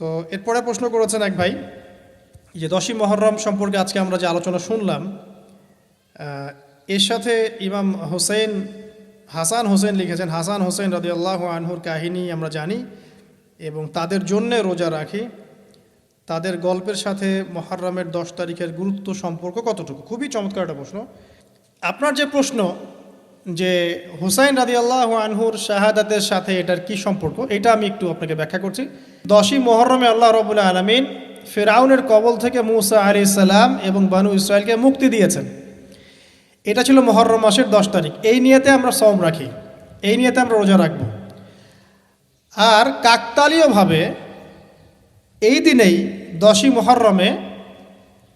তো এরপরে প্রশ্ন করেছেন এক ভাই যে 10ই মুহররম সম্পর্কে আজকে আমরা যে আলোচনা শুনলাম, এর সাথে ইমাম হাসান হোসেন লিখেছেন, হাসান হোসেন রাদিয়াল্লাহু আনহুর কাহিনী আমরা জানি এবং তাদের জন্যে রোজা রাখি। তাদের গল্পের সাথে মুহররমের 10 তারিখের গুরুত্ব সম্পর্ক কতটুকু? খুবই চমৎকার একটা প্রশ্ন। আপনার যে প্রশ্ন যে হুসাইন রাদিয়াল্লাহু আনহুর শাহাদাতের সাথে এটার কি সম্পর্ক, এটা আমি একটু আপনাকে ব্যাখ্যা করছি। 10ই মুহররমে আল্লাহ রাব্বুল আলামিন ফিরআউনের কবল থেকে মূসা আলাইহিস সালাম এবং বনু ইসরাইলকে মুক্তি দিয়েছেন। এটা ছিল মুহররম মাসের 10 তারিখ। এই নিয়তে আমরা সওম রাখি, এই নিয়তে আমরা রোজা রাখব। আর কাকতালীয়ভাবে এই দিনেই 10ই মুহররমে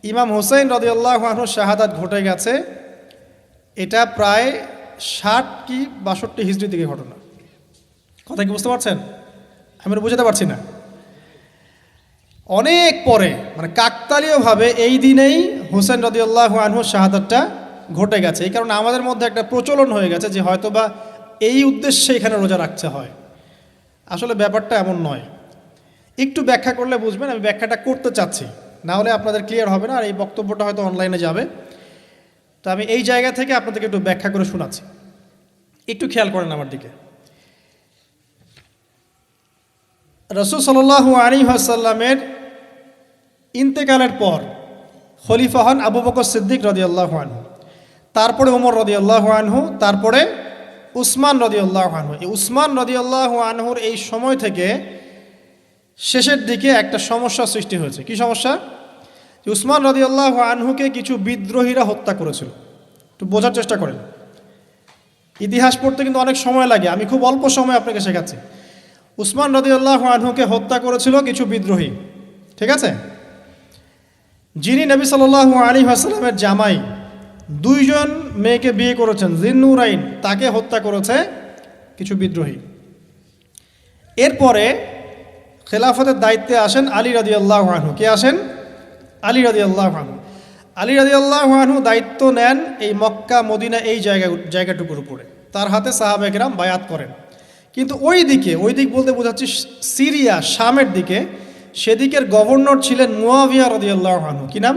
ইমাম হুসাইন রাদিয়াল্লাহু আনহুর শাহাদাত ঘটে গেছে। এটা প্রায় 60 কি 62 হিজরি থেকে ঘটনা। কথা কি বুঝতে পারছেন? আমি বুঝাতে পারছি না। অনেক পরে, মানে কাকতালীয়ভাবে এই দিনেই হুসাইন রাদিয়াল্লাহু আনহুর শাহাদাতটা ঘটে গেছে। এই কারণে আমাদের মধ্যে একটা প্রচলন হয়ে গেছে যে হয়তোবা এই উদ্দেশ্যে এখানে রোজা রাখতে হয়। আসলে ব্যাপারটা এমন নয়। একটু ব্যাখ্যা করলে বুঝবেন, আমি ব্যাখ্যাটা করতে চাচ্ছি, না হলে আপনাদের ক্লিয়ার হবে না, আর এই বক্তব্যটা হয়তো অনলাইনে যাবে। তো আমি এই জায়গা থেকে আপনাদেরকে একটু ব্যাখ্যা করে শোনাচ্ছি, একটু খেয়াল করেন আমার দিকে। রাসূল সাল্লাল্লাহু আলাইহি ওয়াসাল্লামের ইন্তেকালের পর খলিফা হন আবু বকর সিদ্দিক রাদিয়াল্লাহু আনহু, তারপরে ওমর রাদিয়াল্লাহু আনহু, তারপরে উসমান রাদিয়াল্লাহু আনহু। এই উসমান রাদিয়াল্লাহু আনহুর এই সময় থেকে শেষের দিকে একটা সমস্যা সৃষ্টি হয়েছে। কি সমস্যা? উসমান রাদিয়াল্লাহু আনহুকে কিছু বিদ্রোহীরা হত্যা করেছিল। একটু বোঝার চেষ্টা করেন, ইতিহাস পড়তে কিন্তু অনেক সময় লাগে, আমি খুব অল্প সময় আপনাকে শেখাচ্ছি। উসমান রাদিয়াল্লাহু আনহুকে হত্যা করেছিল কিছু বিদ্রোহী, ঠিক আছে? যিনি নবী সাল্লাল্লাহু আলাইহি ওয়াসাল্লামের জামাই, 2 জন মেয়েকে বিয়ে করেছেন, জিন্নুরাইন, তাকে হত্যা করেছে কিছু বিদ্রোহী। এরপরে খেলাফতের দায়িত্বে আসেন আলী রাদিয়াল্লাহু আনহু। কে আসেন? আলী রাদিয়াল্লাহু আনহু। আলী রাদিয়াল্লাহু আনহু দায়িত্ব নেন এই মক্কা মদিনা এই জায়গাটুকুর উপরে। তার হাতে সাহাবায়ে কেরাম বায়াত করেন। কিন্তু ওই দিক বলতে বোঝাচ্ছি সিরিয়া, শামের দিকে, সেদিকের গভর্নর ছিলেন মুয়াবিয়া রাদিয়াল্লাহু আনহু। কি নাম?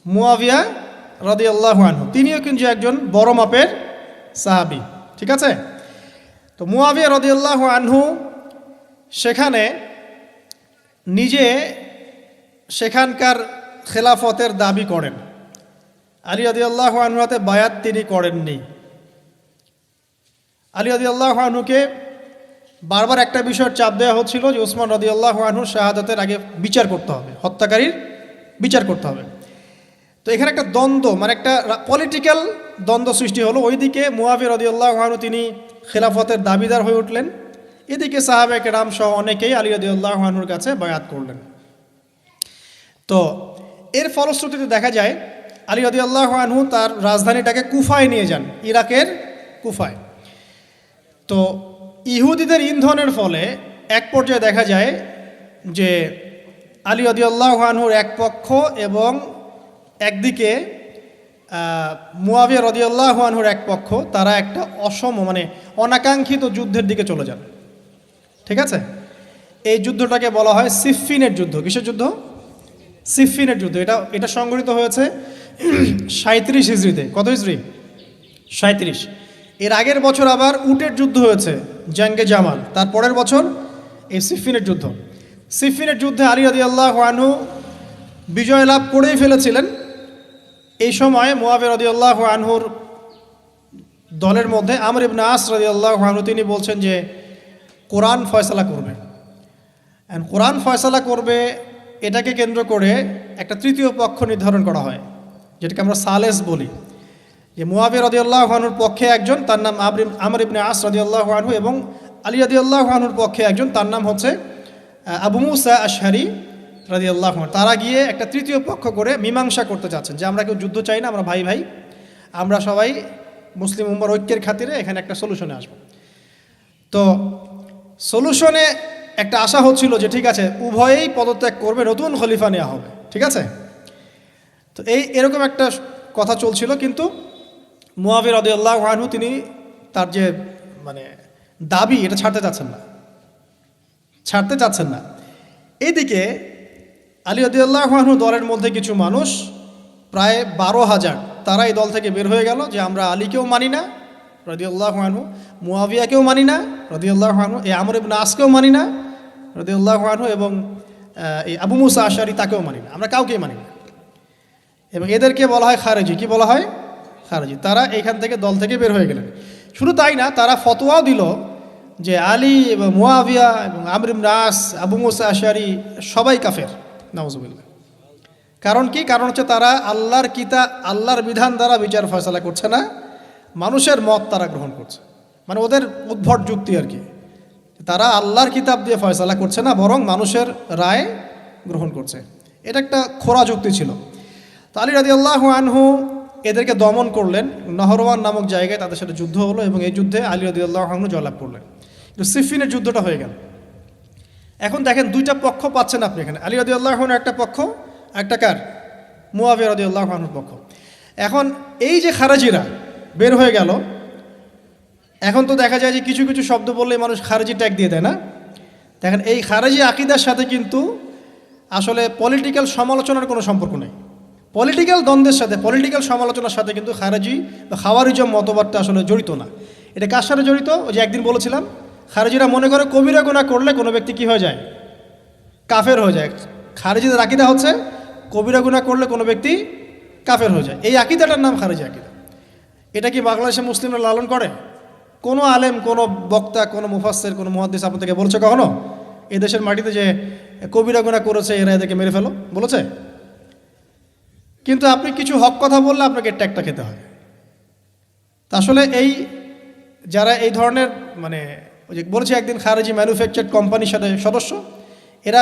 মুয়াবিয়া রাদিয়াল্লাহু আনহু। তিনিও কিন্তু একজন বড় মাপের সাহাবী, ঠিক আছে? তো মুয়াবিয়া রাদিয়াল্লাহু আনহু সেখানে নিজে সেখানকার খেলাফতের দাবি করেন। আলী রাদিয়াল্লাহু আনহুর হাতে বায়াত তিনি করেননি। আলী রাদিয়াল্লাহু আনহুকে বারবার একটা বিষয়ের চাপ দেওয়া হচ্ছিল যে উসমান রাদিয়াল্লাহু আনহুর শাহাদাতের আগে বিচার করতে হবে, হত্যাকারীর বিচার করতে হবে। তো এখানে একটা দ্বন্দ্ব, মানে একটা পলিটিক্যাল দ্বন্দ্ব সৃষ্টি হলো। ওইদিকে মুয়াবিয়া রাদিয়াল্লাহু আনহু তিনি খেলাফতের দাবিদার হয়ে উঠলেন, এদিকে সাহাবায়ে কেরাম সহ অনেকেই আলী রাদিয়াল্লাহু আনহুর কাছে বায়াত করলেন। তো এর ফলশ্রুতিতে দেখা যায় আলী রাদিয়াল্লাহু আনহু তার রাজধানীটাকে কুফায় নিয়ে যান, ইরাকের কুফায়। তো ইহুদিদের ইন্ধনের ফলে এক পর্যায়ে দেখা যায় যে আলী রাদিয়াল্লাহু আনহুর এক পক্ষ এবং একদিকে মুয়াবিয়া রাদিয়াল্লাহু আনহুর এক পক্ষ, তারা একটা মানে অনাকাঙ্ক্ষিত যুদ্ধের দিকে চলে যান, ঠিক আছে? এই যুদ্ধটাকে বলা হয় সিফফিনের যুদ্ধ। কিসের যুদ্ধ? সিফফিনের যুদ্ধ। এটা সংঘটিত হয়েছে 37 হিজরিতে। কত হিজরি? 37। এর আগের বছর আবার উটের যুদ্ধ হয়েছে, জঙ্গে জামাল। তার পরের বছর এই সিফফিনের যুদ্ধ। সিফফিনের যুদ্ধে আলী রাদিয়াল্লাহু আনহু বিজয় লাভ করেই ফেলেছিলেন। এই সময় মুয়াবিয়া রাদিয়াল্লাহু আনহুর দলের মধ্যে আমর ইবনে আস রাদিয়াল্লাহু আনহু তিনি বলছেন যে কোরআন ফয়সালা করবে। কোরআন ফয়সালা করবে, এটাকে কেন্দ্র করে একটা তৃতীয় পক্ষ নির্ধারণ করা হয়, যেটাকে আমরা সালেস বলি। যে মুয়াবিয়া রাদিয়াল্লাহু আনহুর পক্ষে একজন, তার নাম আমর ইবনে আস রাদিয়াল্লাহু আনহু, এবং আলী রাদিয়াল্লাহু আনহুর পক্ষে একজন, তার নাম হচ্ছে আবু মুসা আশআরী রাদিয়াল্লাহু আনহু। তারা গিয়ে একটা তৃতীয় পক্ষ করে মীমাংসা করতে চাচ্ছেন যে আমরা কেউ যুদ্ধ চাই না, আমরা ভাই ভাই, আমরা সবাই মুসলিম উম্মার ঐক্যের খাতিরে এখানে একটা সলিউশনে আসব। তো সলিউশনে একটা আশা হচ্ছিল যে ঠিক আছে উভয়েই পদত্যাগ করবে, নতুন খলিফা নেওয়া হবে, ঠিক আছে? তো এরকম একটা কথা চলছিল। কিন্তু মুয়াবিয়া রাদিয়াল্লাহু আনহু তিনি তার যে মানে দাবি, এটা ছাড়তে চাচ্ছেন না। এইদিকে আলী রাদিয়াল্লাহু আনহু দলের মধ্যে কিছু মানুষ প্রায় 12,000 তারা এই দল থেকে বের হয়ে গেল যে আমরা আলীকেও মানি না রাদিয়াল্লাহু আনহু, মুয়াবিয়াকেও মানি না রাদিয়াল্লাহু আনহু, এই আমর ইবনে আসকেও মানি না রাদিয়াল্লাহু আনহু, এবং এই আবু মুসা আশআরী তাকেও মানি না, আমরা কাউকেই মানি না। এবং এদেরকে বলা হয় খারেজি। কি বলা হয়? খারেজি। তারা এইখান থেকে দল থেকে বের হয়ে গেলেন। শুধু তাই না, তারা ফতোয়াও দিল যে আলী এবং মুয়াবিয়া এবং আমর ইবনে আস, আবু মুসা আশআরী সবাই কাফের, নাউজুবিল্লাহ। কারণ কি? কারণ হচ্ছে তারা আল্লাহর কিতাব, আল্লাহর বিধান দ্বারা বিচার ফয়সালা করছে না, মানুষের মত তারা গ্রহণ করছে। মানে ওদের উদ্ভট যুক্তি আর কি, তারা আল্লাহর কিতাব দিয়ে ফয়সালা করছে না, বরং মানুষের রায় গ্রহণ করছে। এটা একটা খোরা যুক্তি ছিল। তো আলী রাদিয়াল্লাহু আনহু এদেরকে দমন করলেন। নহরওয়ান নামক জায়গায় তাদের সাথে যুদ্ধ হলো এবং এই যুদ্ধে আলী রাদিয়াল্লাহু আনহু জয়লাভ করলেন। কিন্তু সিফিনের যুদ্ধটা হয়ে গেল। এখন দেখেন দুইটা পক্ষ পাচ্ছেন আপনি এখানে, আলী রাদিয়াল্লাহু আনহু একটা পক্ষ, একটা কার? মুয়াবিয়া রাদিয়াল্লাহু আনহুর পক্ষ। এখন এই যে খারেজিরা বের হয়ে গেল, এখন তো দেখা যায় যে কিছু কিছু শব্দ বললে মানুষ খারেজি ট্যাগ দিয়ে দেয় না। দেখেন এই খারেজি আকিদার সাথে কিন্তু আসলে পলিটিক্যাল সমালোচনার কোনো সম্পর্ক নেই। পলিটিক্যাল দ্বন্দ্বের সাথে, পলিটিক্যাল সমালোচনার সাথে কিন্তু খারেজি বা খাওয়ারিজম মতবাদটা আসলে জড়িত না। এটা কার সাথে জড়িত? ওই যে একদিন বলেছিলাম, খারেজিরা মনে করে কবিরা গুনাহ করলে কোনো ব্যক্তি কী হয়ে যায়? কাফের হয়ে যায়। খারেজিদের আকিদা হচ্ছে কবিরা গুনাহ করলে কোনো ব্যক্তি কাফের হয়ে যায়। এই আকিদাটার নাম খারেজি আকিদা। এটা কি বাংলাদেশে মুসলিমরা লালন করে? কোনো আলেম, কোনো বক্তা, কোনো মুফাসসির, কোনো মুহাদ্দিস আপনাদেরকে বলছে কখনো এই দেশের মাটিতে যে কবিরা গুনাহ করেছে এরা এদেরকে মেরে ফেলো? বলেছে? কিন্তু আপনি কিছু হক কথা বললে আপনাকে ট্যাগটা খেতে হয়। তা আসলে এই যারা এই ধরনের মানে ওই যে বলেছে একদিন খারেজি ম্যানুফ্যাকচার্ড কোম্পানির সাথে সদস্য, এরা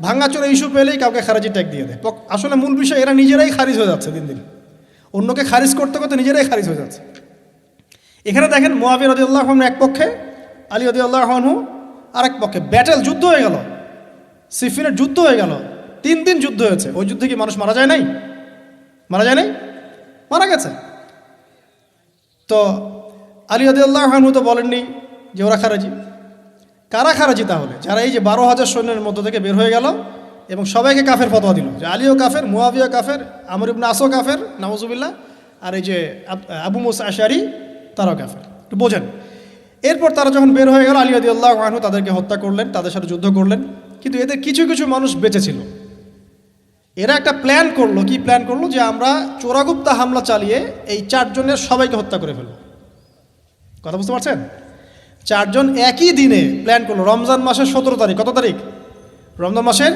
ভাঙাচোরা ইস্যু পেলেই কাউকে খারেজি ট্যাগ দিয়ে দেয়। আসলে মূল বিষয় এরা নিজেরাই খারিজ হয়ে যাচ্ছে দিন দিন, অন্যকে খারিজ করতে করতে নিজেরাই খারিজ হয়ে যাচ্ছে। এখানে দেখেন মুয়াবিয়া রাদিয়াল্লাহু আনহু এক পক্ষে, আলী রাদিয়াল্লাহু আনহু আরেক পক্ষে। ব্যাটেল, যুদ্ধ হয়ে গেল, সিফিনের যুদ্ধ হয়ে গেল, 3 দিন যুদ্ধ হয়েছে। ওই যুদ্ধে কি মানুষ মারা যায় নাই? মারা যায় নাই? মারা গেছে। তো আলী রাদিয়াল্লাহু আনহু তো বলেননি যে ওরা খারেজি। কারা খারেজি তাহলে? যারা এই যে 12,000 সৈন্যের মধ্য থেকে বের হয়ে গেল এবং সবাইকে কাফের ফতোয়া দিল যে আলীও কাফের, মুয়াবিয়া কাফের, আমর ইবনে আসও কাফের, নাউজুবিল্লাহ, আর এই যে আবু মুসা আশআরী তারাও কাফের। একটু বোঝেন। এরপর তারা যখন বের হয়ে গেল, আলী রাদিয়াল্লাহু আনহু তাদেরকে হত্যা করলেন, তাদের সাথে যুদ্ধ করলেন। কিন্তু এদের কিছু কিছু মানুষ বেঁচে ছিল। এরা একটা প্ল্যান করলো। কি প্ল্যান করলো? যে আমরা চোরাগুপ্তা হামলা চালিয়ে এই 4 জনের সবাইকে হত্যা করে ফেলব। কথা বুঝতে পারছেন? 4 জন একই দিনে প্ল্যান করলো। রমজান মাসের 17 তারিখ। কত তারিখ? রমজান মাসের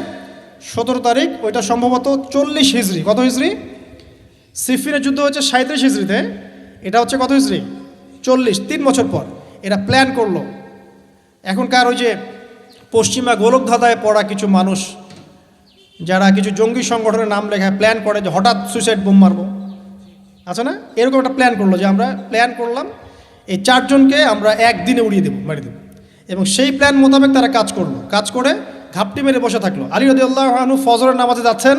17 তারিখ। ওইটা সম্ভবত 40 হিজরি। কত হিজরি? সিফিনের যুদ্ধ হচ্ছে 37 হিজরিতে, এটা হচ্ছে কত হিজরি? 40, 3 বছর পর এরা প্ল্যান করলো। এখনকার ওই যে পশ্চিমা গোলকধাঁধায় পড়া কিছু মানুষ যারা কিছু জঙ্গি সংগঠনের নাম লেখায় প্ল্যান করে যে হঠাৎ সুইসাইড বোম মারবো, আছে না? এরকম একটা প্ল্যান করলো যে আমরা প্ল্যান করলাম এই 4 জনকে আমরা একদিনে উড়িয়ে দেবো, মেরে দেবো। এবং সেই প্ল্যান মোতাবেক তারা কাজ করলো। কাজ করে ঘাপটি মেরে বসে থাকলো। আলী রাদিয়াল্লাহু আনহু ফজরের নামাজে যাচ্ছেন,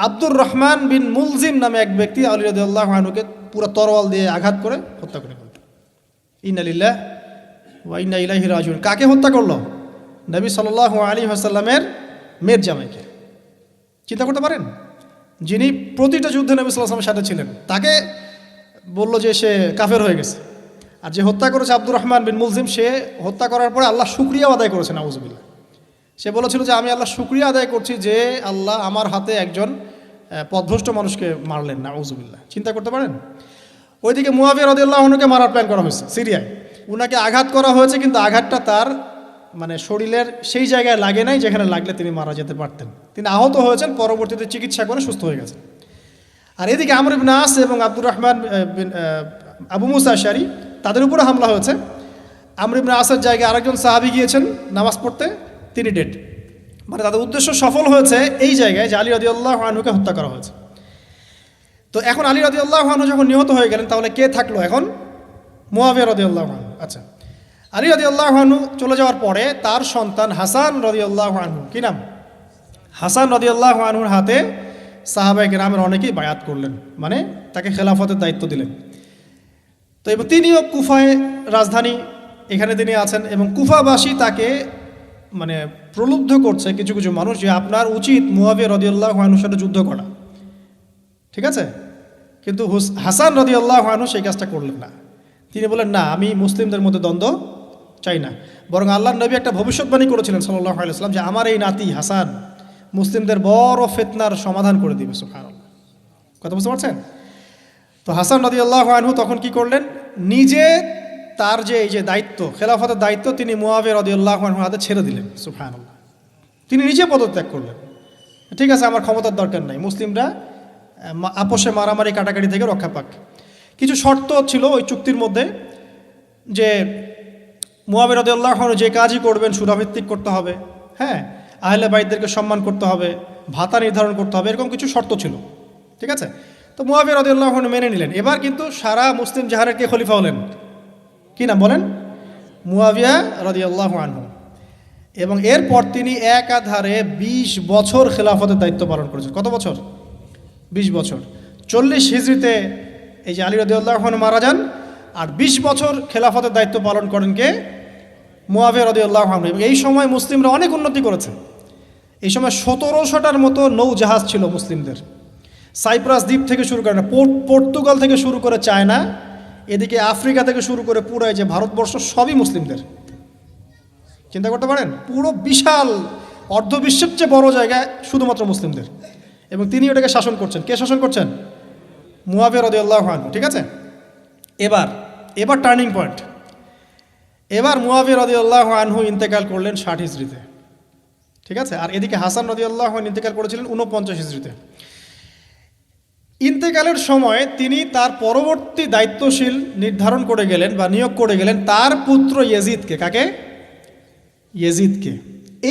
আব্দুর রহমান বিন মুলজিম নামে এক ব্যক্তি আলী রাদিয়াল্লাহু আনহুকে পুরো তরোয়াল দিয়ে আঘাত করে হত্যা করে ফেলল। ইন্না লিল্লাহি ওয়া ইন্না ইলাইহি রাজিউন। কাকে হত্যা করলো? নবী সাল্লাল্লাহু আলাইহি ওয়াসাল্লামের মেয়ের জামাইকে। চিন্তা করতে পারেন? যিনি প্রতিটা যুদ্ধে নবী সাল্লাল্লাহু আলাইহি ওয়াসাল্লামের সাথে ছিলেন, তাকে বলল যে সে কাফের হয়ে গেছে। আর যে হত্যা করেছে আব্দুর রহমান বিন মুলজিম, সে হত্যা করার পরে আল্লাহ শুকরিয়া আদায় করেছে, নাউজুবিল্লাহ। সে বলেছিল যে আমি আল্লাহ শুকরিয়া আদায় করছি যে আল্লাহ আমার হাতে একজন পথভ্রষ্ট মানুষকে মারলেন, নাউজুবিল্লাহ। চিন্তা করতে পারেন? ওইদিকে মুয়াবিয়া রাদিয়াল্লাহু আনহুকে মারার প্ল্যান করা হয়েছে সিরিয়ায়। উনাকে আঘাত করা হয়েছে, কিন্তু আঘাতটা তার মানে শরীরের সেই জায়গায় লাগে নাই যেখানে লাগলে তিনি মারা যেতে পারতেন। তিনি আহত হয়েছেন, পরবর্তীতে চিকিৎসা করে সুস্থ হয়ে গেছেন। আর এদিকে আমর ইবনে আস এবং আব্দুর রহমান আবু মুসা আশআরী তাদের উপরে হামলা হয়েছে। আমর ইবনে আসের জায়গায় আরেকজন সাহাবী গিয়েছেন নামাজ পড়তে, তিনি ডেড। মানে তাদের উদ্দেশ্য সফল হয়েছে এই জায়গায় যে আলী রাদিয়াল্লাহু আনহুকে হত্যা করা হয়েছে। তো এখন আলী রাদিয়াল্লাহু আনহু যখন নিহত হয়ে গেলেন, তাহলে কে থাকলো এখন? মুয়াবিয়া রাদিয়াল্লাহু আনহু। আচ্ছা, আলী রাদিয়াল্লাহু আনহু চলে যাওয়ার পরে তার সন্তান হাসান রাদিয়াল্লাহু আনহু, কি নাম? হাসান রাদিয়াল্লাহু আনহুর হাতে সাহাবায়ে কেরামের অনেকেই বায়াত করলেন, মানে তাকে খেলাফতের দায়িত্ব দিলেন। তো এবং তিনিও কুফায় রাজধানী, এখানে তিনি আছেন এবং কুফাবাসী তাকে মানে প্রলুব্ধ করছে কিছু কিছু মানুষ যে আপনার উচিত মুয়াবিয়া রাদিয়াল্লাহু আনহুর সাথে যুদ্ধ করা, ঠিক আছে? কিন্তু হাসান রাদিয়াল্লাহু আনহু সেই কাজটা করলেন না। তিনি বলেন, না, আমি মুসলিমদের মধ্যে দ্বন্দ্ব চাই না, বরং আল্লাহর নবী একটা ভবিষ্যৎবাণী করেছিলেন সাল্লাল্লাহু আলাইহি ওয়াসাল্লাম যে আমার এই নাতি হাসান মুসলিমদের বড় ফিতনার সমাধান করে দিবে। সুবহানাল্লাহ, কথা বুঝতে পারছেন? তো হাসান রাদিয়াল্লাহু আনহু তখন কি করলেন, নিজে তার যে এই যে দায়িত্ব, খেলাফতের দায়িত্ব, তিনি মুয়াবিয়া রাদিয়াল্লাহু আনহুর হাতে ছেড়ে দিলেন। সুবহানাল্লাহ, তিনি নিজে পদত্যাগ করলেন। ঠিক আছে, আমার ক্ষমতার দরকার নাই, মুসলিমরা আপোষে মারামারি কাটাকাটি থেকে রক্ষা পাক। কিছু শর্ত ছিল ওই চুক্তির মধ্যে, যে মুয়াবিয়া রাদিয়াল্লাহু আনহু যে কাজই করবেন সুরাভিত্তিক করতে হবে, হ্যাঁ, আহলে বাইতদেরকে সম্মান করতে হবে, ভাতা নির্ধারণ করতে হবে, এরকম কিছু শর্ত ছিল, ঠিক আছে? তো মুয়াবিয়া রাদিয়াল্লাহু আনহু মেনে নিলেন। এবার কিন্তু সারা মুসলিম জাহারের কে খলিফা হলেন? কি নাম বলেন? মুয়াবিয়া রাদিয়াল্লাহু আনহু। এবং এরপর তিনি একাধারে 20 বছর খেলাফতের দায়িত্ব পালন করেছেন। কত বছর? 20 বছর। 40 হিজরিতে এই যে আলী রাদিয়াল্লাহু আনহু মারা যান, আর 20 বছর খেলাফতের দায়িত্ব পালন করেন কে? মুয়াবিয়া রাদিয়াল্লাহু আনহু। এবং এই সময় মুসলিমরা অনেক উন্নতি করেছে। এই সময় 1700টার মতো নৌজাহাজ ছিল মুসলিমদের। সাইপ্রাস দ্বীপ থেকে শুরু করে, পর্তুগাল থেকে শুরু করে চায়না, এদিকে আফ্রিকা থেকে শুরু করে পুরো যে ভারতবর্ষ, সবই মুসলিমদের। চিন্তা করতে পারেন, পুরো বিশাল অর্ধবিশ্বের চেয়ে বড় জায়গায় শুধুমাত্র মুসলিমদের, এবং তিনি ওটাকে শাসন করছেন। কে শাসন করছেন? মুয়াবিয়া রাদিয়াল্লাহু আনহু, ঠিক আছে? এবার টার্নিং পয়েন্ট। এবার মুয়াবিয়া রাদিয়াল্লাহু আনহু ইন্তেকাল করলেন 60 হিজরিতে, ঠিক আছে? আর এদিকে হাসান রাদিয়াল্লাহু আনহু ইন্তেকাল করেছিলেন 49 হিজরিতে। ইন্তেকালের সময় তিনি তার পরবর্তী দায়িত্বশীল নির্ধারণ করে গেলেন বা নিয়োগ করে গেলেন তার পুত্র ইয়েজিদকে। কাকে? ইয়েজিদকে।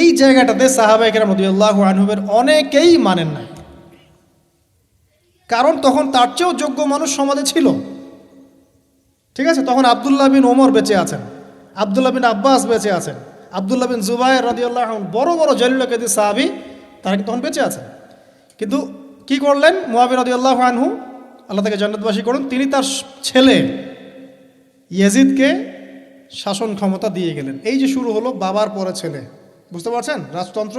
এই জায়গাটাতে সাহাবায়ে কেরাম রাদিয়াল্লাহু আনহুমের অনেকেই মানেন না, কারণ তখন তার চেয়েও যোগ্য মানুষ সমাজে ছিল, ঠিক আছে? তখন আব্দুল্লাহ বিন ওমর বেঁচে আছেন, আব্দুল্লাহ বিন আব্বাস বেঁচে আছেন, আব্দুল্লাহ বিন জুবায়ের রাদিয়াল্লাহু আনহু, বড় বড় জলিল কাদির সাহাবী, তারা তখন বেঁচে আছেন। কিন্তু কি করলেন মুয়াবিয়া রাদিয়াল্লাহু আনহু, আল্লাহ তাকে জান্নাতবাসী করুন, তিনি তার ছেলে ইয়েজিদকে শাসন ক্ষমতা দিয়ে গেলেন। এই যে শুরু হলো বাবার পরে ছেলে, বুঝতে পারছেন? রাজতন্ত্র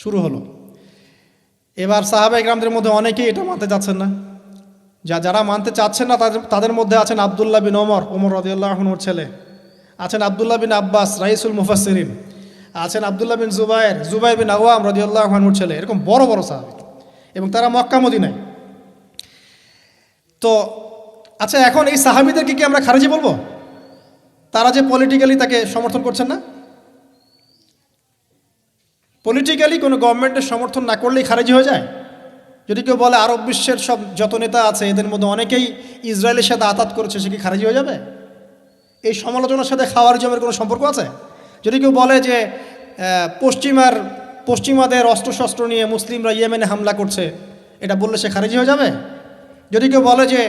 শুরু হলো। এবার সাহাবায়ে কেরামদের মধ্যে অনেকেই এটা মানতে চাচ্ছেন না। যারা মানতে চাচ্ছেন না তাদের মধ্যে আছেন আব্দুল্লাহ বিন ওমর রাদিয়াল্লাহু আনহুর ছেলে, আছেন আব্দুল্লাহ বিন আব্বাস রাইসুল মুফাসসিরিন, আছেন আব্দুল্লাহ বিন জুবায়ের বিন আওয়াম রাদিয়াল্লাহু আনহুর ছেলে, এরকম বড় বড় সাহাবী, এবং তারা মক্কা মদিনায়। তো আচ্ছা, এখন এই সাহাবীদেরকে কি আমরা খারিজি বলবো? তারা যে পলিটিক্যালি তাকে সমর্থন করছেন না, পলিটিক্যালি কোনো গভর্নমেন্টের সমর্থন না করলেই খারিজি হয়ে যায়? যদি কেউ বলে আরব বিশ্বের সব যত নেতা আছে এদের মধ্যে অনেকেই ইসরায়েলের সাথে আতাত করেছে, সে কি খারিজি হয়ে যাবে? এই সমালোচনার সাথে খাওয়ারিজমের কোনো সম্পর্ক আছে? যদি কেউ বলে যে পশ্চিমাদের অস্ত্রশস্ত্র নিয়ে মুসলিমরা ইয়েমেনে হামলা করছে, এটা বললে সে খারিজি হয়ে যাবে? যদি কেউ বলে যে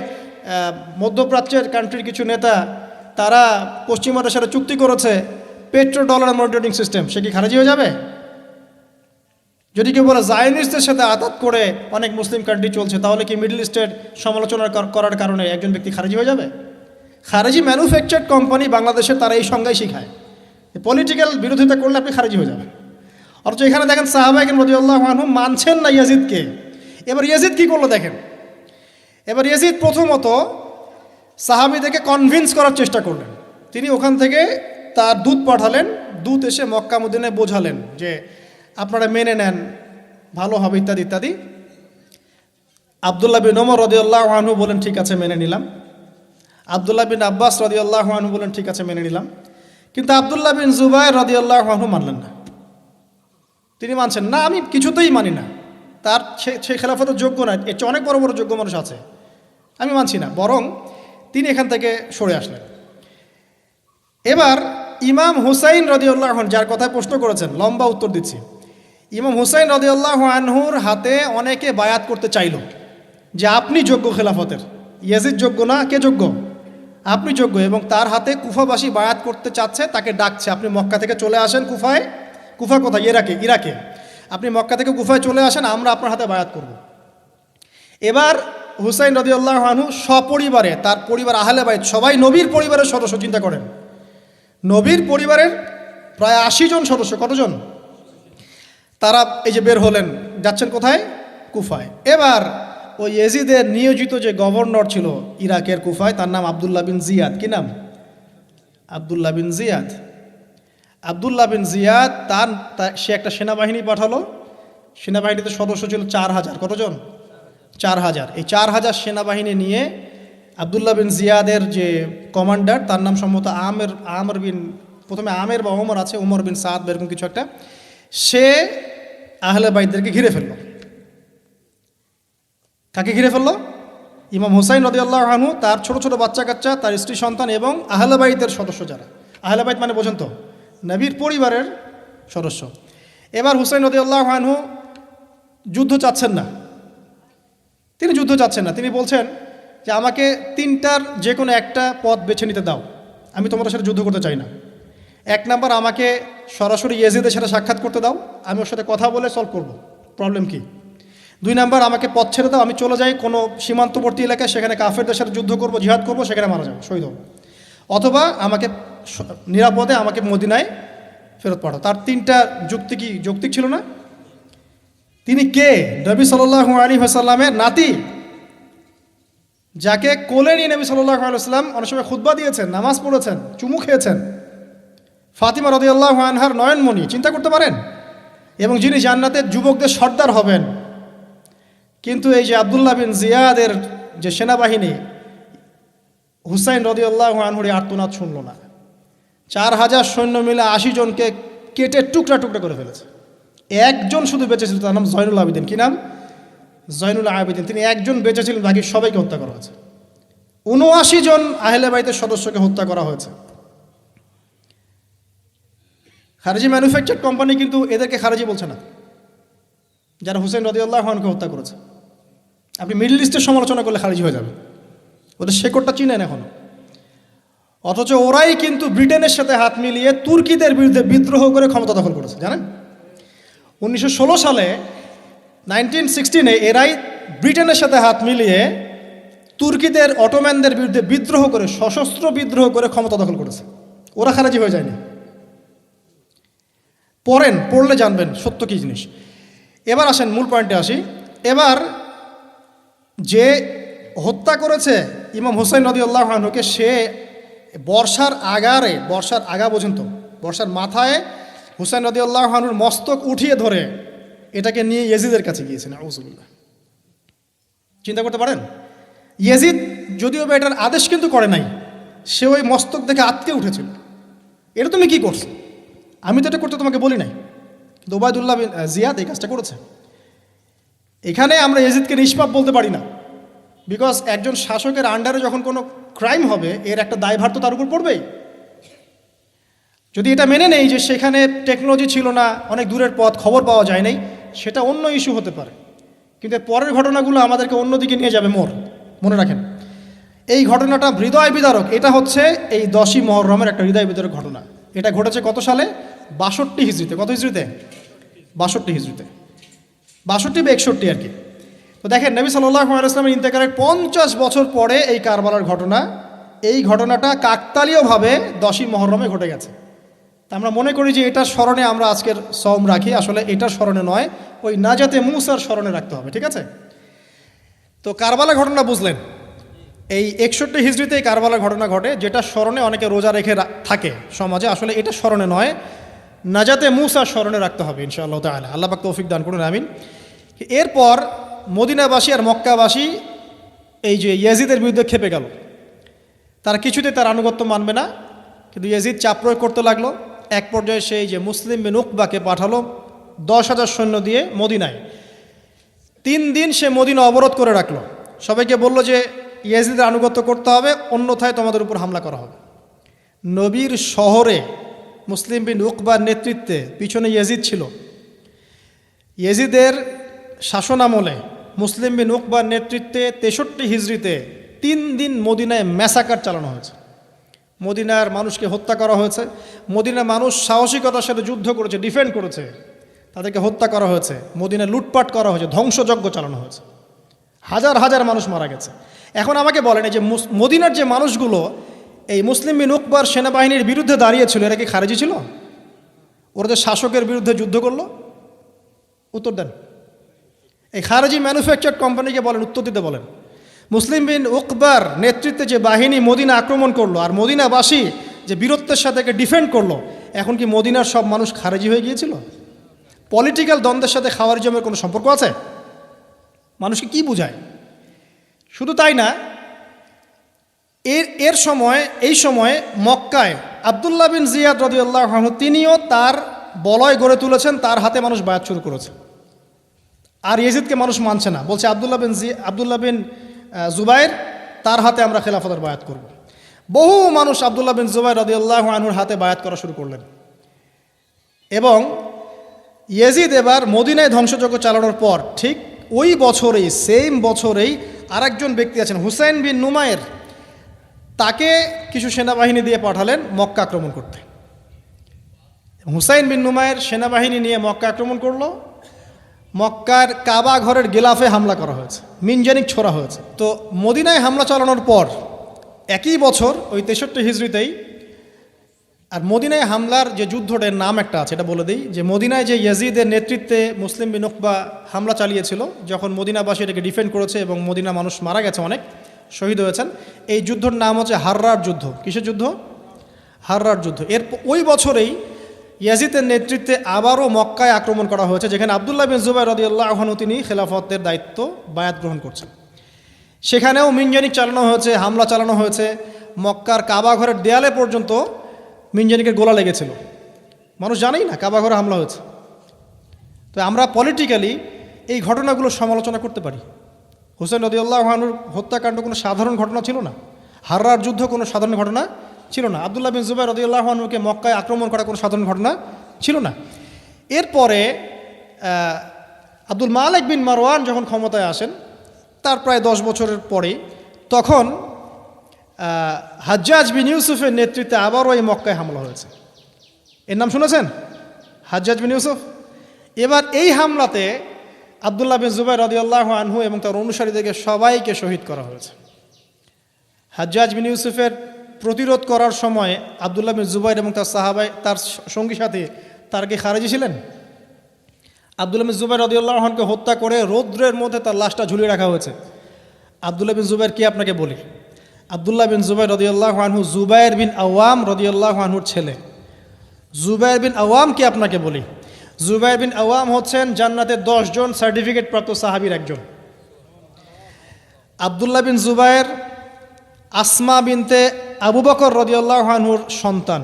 মধ্যপ্রাচ্যের কান্ট্রির কিছু নেতা তারা পশ্চিমাদের সাথে চুক্তি করেছে পেট্রো ডলার মনিটরিং সিস্টেম, সে কি খারিজি হয়ে যাবে? যদি কেউ বলে জায়নিস্টদের সাথে আতাত করে অনেক মুসলিম কান্ট্রি চলছে, তাহলে কি মিডল ইস্টের সমালোচনা করার কারণে একজন ব্যক্তি খারিজি হয়ে যাবে? খারিজি ম্যানুফ্যাকচার্ড কোম্পানি বাংলাদেশে তারা এই সংজ্ঞাই শিখায়, পলিটিক্যাল বিরোধিতা করলে আপনি খারিজি হয়ে যাবেন। অথচ এখানে দেখেন সাহাবায়ে কেরাম রাদিয়াল্লাহু আনহু মানছেন না ইয়াজিদকে। এবার ইয়াজিদ কি করলো দেখেন। এবার ইয়াজিদ প্রথমত সাহাবীদেরকে কনভিন্স করার চেষ্টা করলেন। তিনি ওখান থেকে তার দূত পাঠালেন, দূত এসে মক্কা মদিনায় বোঝালেন যে আপনারা মেনে নেন, ভালো হবে, ইত্যাদি ইত্যাদি। আব্দুল্লাহ বিন ওমর রাদিয়াল্লাহু আনহু বলেন ঠিক আছে মেনে নিলাম, আব্দুল্লাহ বিন আব্বাস রাদিয়াল্লাহু আনহু বলেন ঠিক আছে মেনে নিলাম। কিন্তু আব্দুল্লাহ বিন জুবায়ের রাদিয়াল্লাহু আনহু মানলেন না। তিনি মানছেন না, আমি কিছুতেই মানি না, তার সে খেলাফতের যোগ্য না, এর চেয়ে অনেক বড় বড় যোগ্য মানুষ আছে, আমি মানছি না। বরং তিনি এখান থেকে সরে আসলেন। এবার ইমাম হুসাইন রাদিয়াল্লাহু আনহু, যার কথায় প্রশ্ন করেছেন, লম্বা উত্তর দিচ্ছি, ইমাম হুসাইন রাদিয়াল্লাহু আনহুর হাতে অনেকে বায়াত করতে চাইল যে আপনি যোগ্য খেলাফতের, ইয়াজিদ যোগ্য না, কে যোগ্য? আপনি যোগ্য। এবং তার হাতে কুফাবাসী বায়াত করতে চাচ্ছে, তাকে ডাকছে আপনি মক্কা থেকে চলে আসেন কুফায়। কুফা কোথায়? ইরাকে। আপনি মক্কা থেকে কুফায় চলে আসেন, আমরা আপনার হাতে বায়াত করব। এবার হুসাইন রাদিয়াল্লাহু আনহু সপরিবারে, তার পরিবার আহলে বাইত সবাই নবীর পরিবারের সদস্য, চিন্তা করেন, নবীর পরিবারের প্রায় 80 জন সদস্য। কতজন? তারা এই যে বের হলেন, যাচ্ছেন কোথায়? কুফায়। এবার ওই ইয়াজিদের নিয়োজিত যে গভর্নর ছিল ইরাকের কুফায়, তার নাম আবদুল্লাহ বিন জিয়াদ। কি নাম? আবদুল্লাহ বিন জিয়াদ। আবদুল্লাহ বিন জিয়াদ সে একটা সেনাবাহিনী পাঠালো। সেনাবাহিনীতে সদস্য ছিল 4000। কতজন? 4000। এই 4000 সেনাবাহিনী নিয়ে আবদুল্লাহ বিন জিয়াদের যে কমান্ডার, তার নাম সম্ভবত আমের বিন, প্রথমে আমের বা ওমর আছে, ওমর বিন সাদ বা এরকম কিছু একটা, সে আহলে বাইতদেরকে ঘিরে ফেলল। কাকে ঘিরে ফেলল? ইমাম হুসাইন রাদিয়াল্লাহু আনহু, তার ছোট ছোট বাচ্চা কাচ্চা, তার স্ত্রী সন্তান এবং আহলে বাইতের সদস্য যারা। আহলে বাইত মানে বোঝেন তো? নবীর পরিবারের সদস্য। এবার হুসাইন রাদিয়াল্লাহু আনহু যুদ্ধ চাচ্ছেন না। তিনি যুদ্ধ চাচ্ছেন না। তিনি বলছেন যে আমাকে 3টার যে কোনো একটা পথ বেছে নিতে দাও, আমি তোমাদের সাথে যুদ্ধ করতে চাই না। 1 নাম্বার, আমাকে সরাসরি ইয়াজিদের সাথে সাক্ষাৎ করতে দাও, আমি ওর সাথে কথা বলে সলভ করব, প্রবলেম কি। 2 নাম্বার, আমাকে পথ ছেড়ে দাও, আমি চলে যাই কোনো সীমান্তবর্তী এলাকায়, সেখানে কাফেরদের সাথে যুদ্ধ করব, জিহাদ করব, সেখানে মারা যাবো, শহীদ হব। অথবা আমাকে নিরাপদে আমাকে মদিনায় ফেরত পাঠাও। তার 3টা যুক্তি কি যৌক্তিক ছিল না? তিনি কে? নবী সাল্লাল্লাহু আলাইহি ওয়াসাল্লামের নাতি, যাকে কোলে নিয়ে নবী সাল্লাল্লাহু আলাইহি ওয়াসাল্লাম অনেক সময় খুতবা দিয়েছেন, নামাজ পড়েছেন, চুমু খেয়েছেন। ফাতিমা রাদিয়াল্লাহু আনহার নয়নমণি, চিন্তা করতে পারেন? এবং যিনি জান্নাতের যুবকদের সর্দার হবেন। কিন্তু এই যে আবদুল্লাহ বিন জিয়াদের যে সেনাবাহিনী, হুসাইন রাদিয়াল্লাহু আনহুর আর্তনাদ শুনল না। 4000 সৈন্য মিলে 80 জনকে কেটে টুকরা টুকরা করে ফেলেছে। একজন শুধু বেঁচে ছিল, তার নাম জয়নুল আবেদিন। কি নাম? জয়নুল আবেদিন। তিনি একজন বেঁচে ছিলেন, বাকি সবাইকে হত্যা করা হয়েছে। 79 জন আহলে বাইতের সদস্যকে হত্যা করা হয়েছে। খারেজি ম্যানুফ্যাকচার কোম্পানি কিন্তু এদেরকে খারেজি বলছে না, যারা হুসাইন রাদিয়াল্লাহু আনহুকে হত্যা করেছে। আপনি মিডল ইস্টের সমালোচনা করলে খারিজি হয়ে যাবে, ওদের শেকড়টা চিনেন এখনো। অথচ ওরাই কিন্তু ব্রিটেনের সাথে হাত মিলিয়ে তুর্কিদের বিরুদ্ধে বিদ্রোহ করে ক্ষমতা দখল করেছে, জানেন? 1916 সালে 1916 এরাই ব্রিটেনের সাথে হাত মিলিয়ে তুর্কিদের, অটোম্যানদের বিরুদ্ধে বিদ্রোহ করে, সশস্ত্র বিদ্রোহ করে ক্ষমতা দখল করেছে। ওরা খারাজি হয়ে যায়নি। পড়লে জানবেন সত্য কী জিনিস। এবার আসেন মূল পয়েন্টে আসি। এবার যে হত্যা করেছে ইমাম হুসাইন রাদিয়াল্লাহু আনহুকে, সে বর্ষার আগা বোঝেন তো, বর্ষার মাথায় হুসাইন রাদিয়াল্লাহু আনহুর মস্তক উঠিয়ে ধরে এটাকে নিয়ে ইয়াজিদের কাছে গিয়েছেন। আউযুবিল্লাহ। চিন্তা করতে পারেন? ইয়াজিদ যদিও বা এটার আদেশ কিন্তু করে নাই, সে ওই মস্তক দেখে আটকে উঠেছিল। এটা তুমি কি করছো? আমি তো এটা করতে তোমাকে বলি নাই, কিন্তু ওবায়দুল্লাহ বিন জিয়াদ এই কাজটা করেছে। এখানে আমরা ইয়াজিদকে নিষ্পাপ বলতে পারি না, বিকজ একজন শাসকের আন্ডারে যখন কোনো ক্রাইম হবে, এর একটা দায়ভার তো তার উপর পড়বেই। যদি এটা মেনে নেই যে সেখানে টেকনোলজি ছিল না, অনেক দূরের পথ, খবর পাওয়া যায় নাই, সেটা অন্য ইস্যু হতে পারে। কিন্তু পরের ঘটনাগুলো আমাদেরকে অন্যদিকে নিয়ে যাবে। মনে রাখেন, এই ঘটনাটা হৃদয় বিদারক। এটা হচ্ছে এই 10ই মুহররমের একটা হৃদয় বিদারক ঘটনা। এটা ঘটেছে কত সালে? 62 হিজরিতে। কত হিজরিতে? 62 হিজরিতে, 62 বা 61 আর কি। তো দেখেন, নবী সাল্লাল্লাহু আলাইহি ওয়াসাল্লামের ইন্তেকালের 50 বছর পরে এই কারবালার ঘটনা, এই ঘটনাটা কাকতালীয়ভাবে 10ই মুহররমে ঘটে গেছে। তা আমরা মনে করি যে এটার স্মরণে আমরা আজকের সওম রাখি, আসলে এটার স্মরণে নয়, ওই নাজাতে মুসার স্মরণে রাখতে হবে। ঠিক আছে? তো কারবালা ঘটনা বুঝলেন। এই 61 হিজরিতে এই কারবালার ঘটনা ঘটে, যেটা স্মরণে অনেকে রোজা রেখে থাকে সমাজে। আসলে এটা স্মরণে নয়, নাজাতে মুসার স্মরণে রাখতে হবে ইনশাআল্লাহ তাআলা। আল্লাহ পাক তৌফিক দান করুন, আমিন। এরপর মদিনাবাসী আর মক্কাবাসী এই যে ইয়াজিদের বিরুদ্ধে খেপে গেল। তারা কিছুতে তার আনুগত্য মানবে না, কিন্তু ইয়াজিদ চাপ প্রয়োগ করতে লাগলো। এক পর্যায়ে সেই যে মুসলিম বিন উকবাকে পাঠালো 10,000 সৈন্য দিয়ে মদিনায়। 3 দিন সে মদিনা অবরোধ করে রাখলো। সবাইকে বলল যে ইয়াজিদের আনুগত্য করতে হবে, অন্যথায় তোমাদের উপর হামলা করা হবে। নবীর শহরে মুসলিম বিন উকবার নেতৃত্বে পিছনে ইয়াজিদ ছিল। ইয়াজিদের শাসনামলে মুসলিম বিন উকবার নেতৃত্বে 63 হিজরিতে 3 দিন মদিনায় ম্যাসাকার চালানো হয়েছে। মদিনার মানুষকে হত্যা করা হয়েছে। মদিনার মানুষ সাহসিকতার সাথে যুদ্ধ করেছে, ডিফেন্ড করেছে, তাদেরকে হত্যা করা হয়েছে। মদিনায় লুটপাট করা হয়েছে, ধ্বংসযজ্ঞ চালানো হয়েছে, হাজার হাজার মানুষ মারা গেছে। এখন আমাকে বলেন, এই যে মদিনার যে মানুষগুলো এই মুসলিম বিন উকবার সেনাবাহিনীর বিরুদ্ধে দাঁড়িয়েছিল, এরা কি খারেজি ছিল? ওরা যে শাসকের বিরুদ্ধে যুদ্ধ করলো? উত্তর দেন। এই খারেজি ম্যানুফ্যাকচার্ড কোম্পানিকে বলেন, উত্তর দিতে বলেন। মুসলিম বিন উকবার নেতৃত্বে যে বাহিনী মদিনা আক্রমণ করলো আর মদিনাবাসী যে বীরত্বের সাথে ডিফেন্ড করলো, এখন কি মদিনার সব মানুষ খারেজি হয়ে গিয়েছিল? পলিটিক্যাল দ্বন্দ্বের সাথে খাওয়ারিজমের কোনো সম্পর্ক আছে? মানুষকে কি বোঝায়? শুধু তাই না, এই সময়ে মক্কায় আব্দুল্লাহ বিন জিয়াদ রাদিয়াল্লাহু আনহু তিনিও তার বলয় গড়ে তুলেছেন, তার হাতে মানুষ বায়াত শুরু করেছে। আর ইয়েজিদকে মানুষ মানছে না, বলছে আব্দুল্লাহ বিন জুবাইর, তার হাতে আমরা খেলাফতের বায়াত করব। বহু মানুষ আব্দুল্লাহ বিন জুবাইর রাদিয়াল্লাহু আনহুর হাতে বায়াত করা শুরু করলেন। এবং ইয়েজিদ এবার মদিনায় ধ্বংসযজ্ঞ চালানোর পর ঠিক ওই বছরেই, সেম বছরেই আরেকজন ব্যক্তি আছেন হুসাইন বিন নুমায়ের, তাকে কিছু সেনাবাহিনী দিয়ে পাঠালেন মক্কা আক্রমণ করতে। হুসাইন বিন নুমায়ের সেনাবাহিনী নিয়ে মক্কা আক্রমণ করলো। মক্কার কাবা ঘরের গিলাফে হামলা করা হয়েছে, মিনজানিক ছোড়া হয়েছে। তো মদিনায় হামলা চালানোর পর একই বছর ওই 63 হিজরিতেই, আর মদিনায় হামলার যে যুদ্ধটার নাম একটা আছে, এটা বলে দিই যে মদিনায় যে ইয়াজিদের নেতৃত্বে মুসলিম বিন উকবা হামলা চালিয়েছিল, যখন মদিনাবাসী এটাকে ডিফেন্ড করেছে এবং মদিনা মানুষ মারা গেছে, অনেক শহীদ হয়েছেন, এই যুদ্ধর নাম হচ্ছে হাররার যুদ্ধ। কিসের যুদ্ধ? হাররার যুদ্ধ। এর ওই বছরেই ইয়াজিদের নেতৃত্বে আবারও মক্কায় আক্রমণ করা হয়েছে, যেখানে আব্দুল্লাহ বিন জুবাইর রাদিয়াল্লাহু আনহু তিনি খেলাফতের দায়িত্ব বায়াত গ্রহণ করছেন। সেখানেও মিনজানিক চালানো হয়েছে, হামলা চালানো হয়েছে। মক্কার কাবা ঘরের দেয়ালে পর্যন্ত মিনজানিকের গোলা লেগেছিল, মানুষ জানেই না কাবা ঘরে হামলা হয়েছে। তো আমরা পলিটিক্যালি এই ঘটনাগুলো সমালোচনা করতে পারি। হুসাইন রাদিয়াল্লাহু আনহুর হত্যাকাণ্ড কোনো সাধারণ ঘটনা ছিল না, হাররার যুদ্ধ কোনো সাধারণ ঘটনা ছিল না, আব্দুল্লাহ বিন জুবাইর রাদিয়াল্লাহু আনহুকে মক্কায় আক্রমণ করা কোনো সাধারণ ঘটনা ছিল না। এরপরে আব্দুল মালিক বিন মারওয়ান যখন ক্ষমতায় আসেন, তার প্রায় 10 বছরের পরে, তখন হাজ্জাজ বিন ইউসুফের নেতৃত্বে আবারও এই মক্কায় হামলা হয়েছে। এর নাম শুনেছেন? হাজ্জাজ বিন ইউসুফ। এবার এই হামলাতে আব্দুল্লাহ বিন জুবাইর রাদিয়াল্লাহু আনহু এবং তার অনুসারীদেরকে সবাইকে শহীদ করা হয়েছে। হাজ্জাজ বিন ইউসুফের প্রতিরোধ করার সময় আব্দুল্লাহ বিন জুবাইর এবং তার সাহাবাই, তার সঙ্গী সাথী, তার কি খারেজি ছিলেন? আব্দুল্লাহ বিন জুবাইর রাদিয়াল্লাহু আনহুকে হত্যা করে রৌদ্রের মধ্যে তার লাশটা ঝুলিয়ে রাখা হয়েছে। আব্দুল্লাহ বিন জুবাইর কি আপনাকে বলি? আব্দুল্লাহ বিন জুবাইর রাদিয়াল্লাহু আনহু জুবাইর বিন আওয়াম রাদিয়াল্লাহু আনহুর ছেলে। জুবাইর বিন আওয়াম কি আপনাকে বলি? জুবাইর বিন আওয়াম হচ্ছেন জান্নাতের 10 জন সার্টিফিকেট প্রাপ্ত সাহাবীর একজন। আব্দুল্লাহ বিন জুবাইর আসমা বিনতে আবু বকর রাদিয়াল্লাহু আনহুর সন্তান।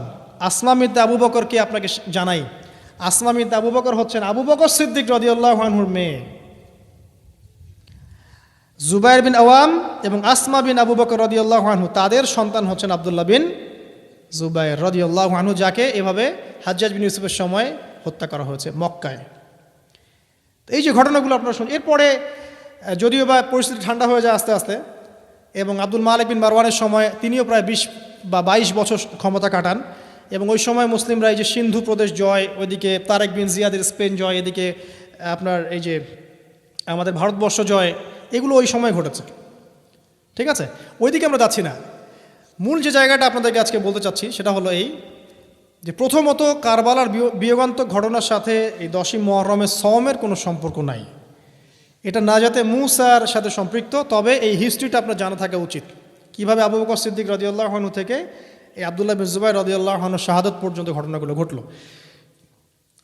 আসমা বিনতে আবু বকর কি আপনাকে জানাই? আসমা বিনতে আবু বকর হচ্ছেন আবু বকর সিদ্দিক রাদিয়াল্লাহু আনহুর মেয়ে। জুবাইর বিন আওয়াম এবং আসমা বিন আবু বকর রাদিয়াল্লাহু আনহু, তাদের সন্তান হচ্ছেন আব্দুল্লাহ বিন জুবাইর রাদিয়াল্লাহু আনহু, যাকে এভাবে হাজ্জাজ বিন ইউসুফের সময় হত্যা করা হয়েছে মক্কায়। এই যে ঘটনাগুলো আপনারা শুনুন। এরপরে যদিও বা পরিস্থিতি ঠান্ডা হয়ে যায় আস্তে আস্তে, এবং আব্দুল মালিক বিন মারওয়ানের সময় তিনিও প্রায় 20 বা 22 বছর ক্ষমতা কাটান। এবং ওই সময় মুসলিমরা এই যে সিন্ধু প্রদেশ জয়, ওইদিকে তারেক বিন জিয়াদের স্পেন জয়, এদিকে আপনার এই যে আমাদের ভারতবর্ষ জয়, এগুলো ওই সময় ঘটেছে। ঠিক আছে, ওইদিকে আমরা যাচ্ছি না। মূল যে জায়গাটা আপনাদেরকে আজকে বলতে চাচ্ছি সেটা হলো এই যে প্রথমত কারবালার বিয়োগান্তক ঘটনার সাথে এই 10ই মুহররমের সওমের কোনো সম্পর্ক নাই। এটা না যাতে মুসার সাথে সম্পৃক্ত, তবে এই হিস্ট্রিটা আপনার জানা থাকা উচিত, কিভাবে আবু বকর সিদ্দিক রাদিয়াল্লাহু আনহু থেকে এই আব্দুল্লাহ বিন জুবাইর রাদিয়াল্লাহু আনহুর শাহাদাত পর্যন্ত ঘটনাগুলো ঘটলো।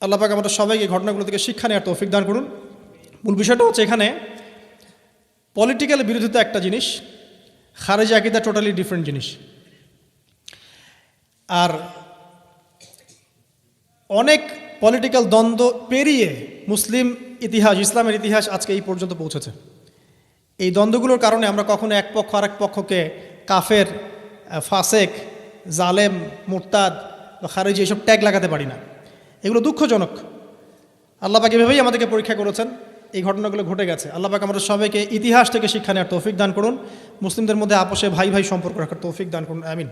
আল্লাহ পাক আমাদের সবাইকে ঘটনাগুলো থেকে শিক্ষা নেওয়ার তৌফিক দান করুন। মূল বিষয়টা হচ্ছে এখানে পলিটিক্যাল বিরোধিতা একটা জিনিস, খারেজি আকীদা টোটালি ডিফারেন্ট জিনিস। আর অনেক পলিটিক্যাল দ্বন্দ্ব পেরিয়ে মুসলিম ইতিহাস, ইসলামের ইতিহাস আজকে এই পর্যন্ত পৌঁছেছে। এই দ্বন্দ্বগুলোর কারণে আমরা কখনো এক পক্ষ আরেক পক্ষকে কাফের, ফাসেক, জালেম, মুরতাদ বা খারেজি এসব ট্যাগ লাগাতে পারি না। এগুলো দুঃখজনক। আল্লাহ পাক এভাবেই আমাদেরকে পরীক্ষা করেছেন, এই ঘটনাগুলো ঘটে গেছে। আল্লাহ পাক আমাদের সবাইকে ইতিহাস থেকে শিক্ষা নেওয়ার তৌফিক দান করুন, মুসলিমদের মধ্যে আপোষে ভাই ভাই সম্পর্ক রাখার তৌফিক দান করুন, আমিন।